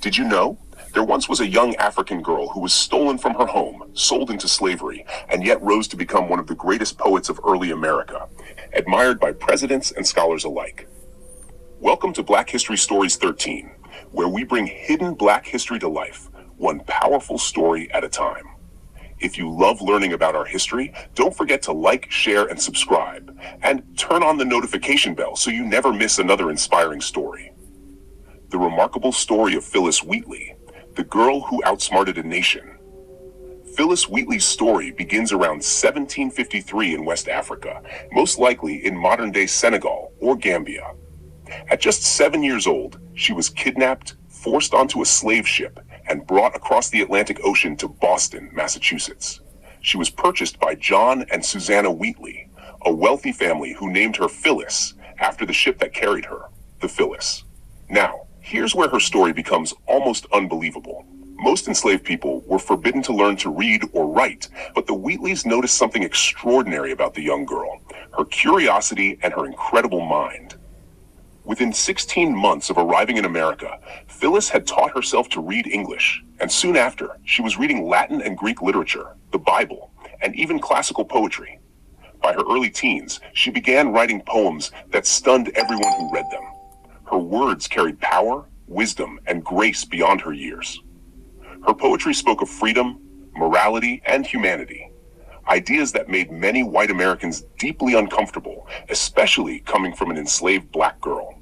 Did you know? There once was a young African girl who was stolen from her home, sold into slavery, and yet rose to become one of the greatest poets of early America, admired by presidents and scholars alike. Welcome to Black History Stories 13, where we bring hidden Black history to life, one powerful story at a time. If you love learning about our history, don't forget to like, share, and subscribe, and turn on the notification bell so you never miss another inspiring story. The remarkable story of Phillis Wheatley, the girl who outsmarted a nation. Phillis Wheatley's story begins around 1753 in West Africa, most likely in modern-day Senegal or Gambia. At just 7 years old, she was kidnapped, forced onto a slave ship, and brought across the Atlantic Ocean to Boston, Massachusetts. She was purchased by John and Susanna Wheatley, a wealthy family who named her Phillis after the ship that carried her, the Phillis. Now, here's where her story becomes almost unbelievable. Most enslaved people were forbidden to learn to read or write, but the Wheatleys noticed something extraordinary about the young girl, her curiosity and her incredible mind. Within 16 months of arriving in America, Phillis had taught herself to read English, and soon after, she was reading Latin and Greek literature, the Bible, and even classical poetry. By her early teens, she began writing poems that stunned everyone who read them. Her words carried power, wisdom, and grace beyond her years. Her poetry spoke of freedom, morality, and humanity, ideas that made many white Americans deeply uncomfortable, especially coming from an enslaved Black girl.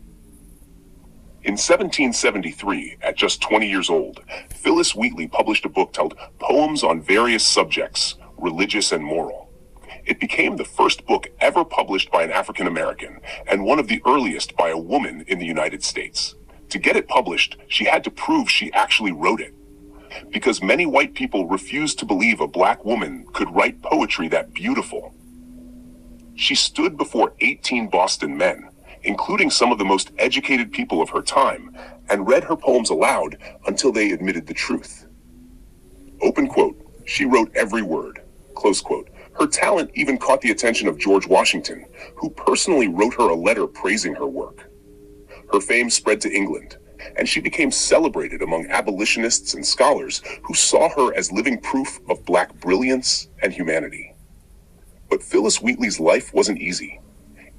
In 1773, at just 20 years old, Phillis Wheatley published a book titled Poems on Various Subjects, Religious and Moral. It became the first book ever published by an African American, and one of the earliest by a woman in the United States. To get it published, she had to prove she actually wrote it, because many white people refused to believe a Black woman could write poetry that beautiful. She stood before 18 Boston men, including some of the most educated people of her time, and read her poems aloud until they admitted the truth. Open quote, she wrote every word, close quote. Her talent even caught the attention of George Washington, who personally wrote her a letter praising her work. Her fame spread to England, and she became celebrated among abolitionists and scholars who saw her as living proof of Black brilliance and humanity. But Phillis Wheatley's life wasn't easy.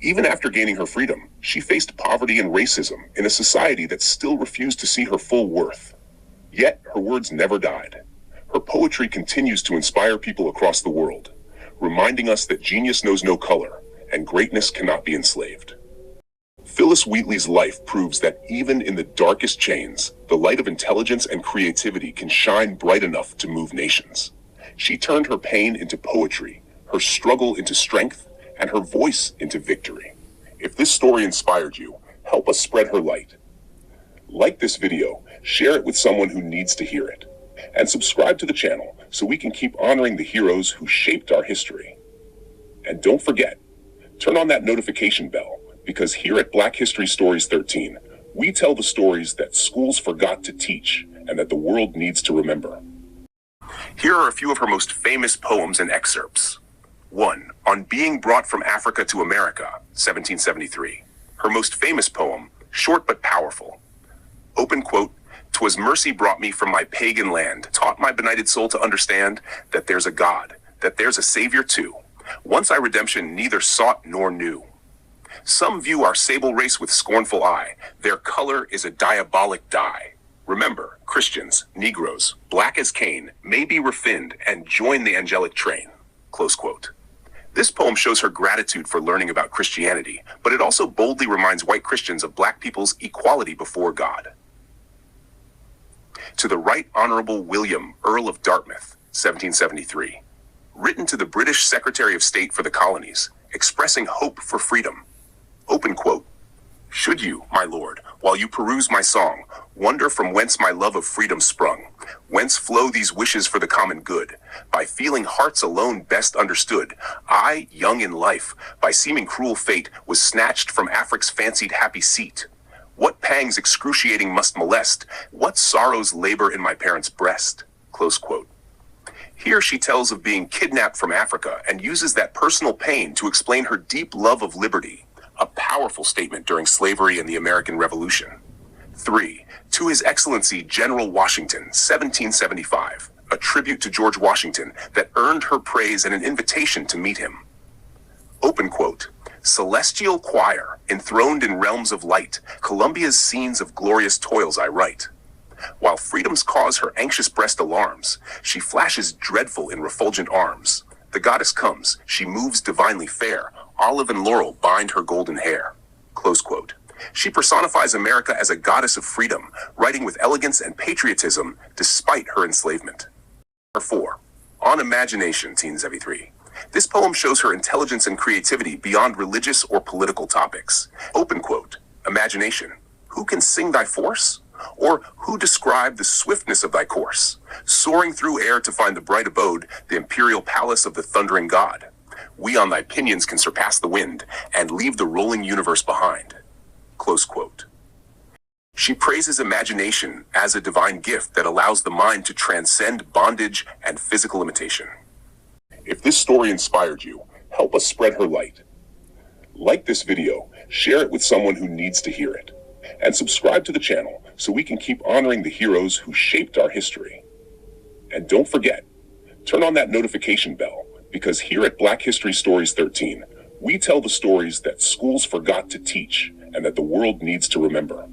Even after gaining her freedom, she faced poverty and racism in a society that still refused to see her full worth. Yet, her words never died. Her poetry continues to inspire people across the world, reminding us that genius knows no color and greatness cannot be enslaved. Phillis Wheatley's life proves that even in the darkest chains, the light of intelligence and creativity can shine bright enough to move nations. She turned her pain into poetry, her struggle into strength, and her voice into victory. If this story inspired you, help us spread her light. Like this video, share it with someone who needs to hear it, and subscribe to the channel so we can keep honoring the heroes who shaped our history. And don't forget, turn on that notification bell, because here at Black History Stories 13, we tell the stories that schools forgot to teach and that the world needs to remember. Here are a few of her most famous poems and excerpts. 1. On being brought from Africa to America, 1773. Her most famous poem, short but powerful. Open quote, "'Twas mercy brought me from my pagan land, taught my benighted soul to understand that there's a God, that there's a Savior too. Once I redemption neither sought nor knew. Some view our sable race with scornful eye. Their color is a diabolic dye. Remember, Christians, Negroes, black as Cain, may be refined and join the angelic train." Close quote. This poem shows her gratitude for learning about Christianity, but it also boldly reminds white Christians of Black people's equality before God. To the Right Honorable William, Earl of Dartmouth, 1773. Written to the British Secretary of State for the Colonies, expressing hope for freedom. Open quote. "Should you, my lord, while you peruse my song, wonder from whence my love of freedom sprung, whence flow these wishes for the common good, by feeling hearts alone best understood, I, young in life, by seeming cruel fate, was snatched from Afric's fancied happy seat. What pangs excruciating must molest, what sorrows labor in my parents' breast." Close quote. Here she tells of being kidnapped from Africa and uses that personal pain to explain her deep love of liberty, a powerful statement during slavery and the American Revolution. 3. To His Excellency General Washington, 1775, a tribute to George Washington that earned her praise and an invitation to meet him. Open quote. Celestial choir, enthroned in realms of light, Columbia's scenes of glorious toils I write. While freedom's cause her anxious breast alarms, she flashes dreadful in refulgent arms. The goddess comes, she moves divinely fair, olive and laurel bind her golden hair. Close quote. She personifies America as a goddess of freedom, writing with elegance and patriotism despite her enslavement. 4. On Imagination, Teen Zevi 3. This poem shows her intelligence and creativity beyond religious or political topics. Open quote. Imagination. Who can sing thy force? Or who describe the swiftness of thy course? Soaring through air to find the bright abode, the imperial palace of the thundering god. We on thy pinions can surpass the wind and leave the rolling universe behind. Close quote. She praises imagination as a divine gift that allows the mind to transcend bondage and physical limitation. If this story inspired you, help us spread her light. Like this video, share it with someone who needs to hear it, and subscribe to the channel so we can keep honoring the heroes who shaped our history. And don't forget, turn on that notification bell, because here at Black History Stories 13, we tell the stories that schools forgot to teach and that the world needs to remember.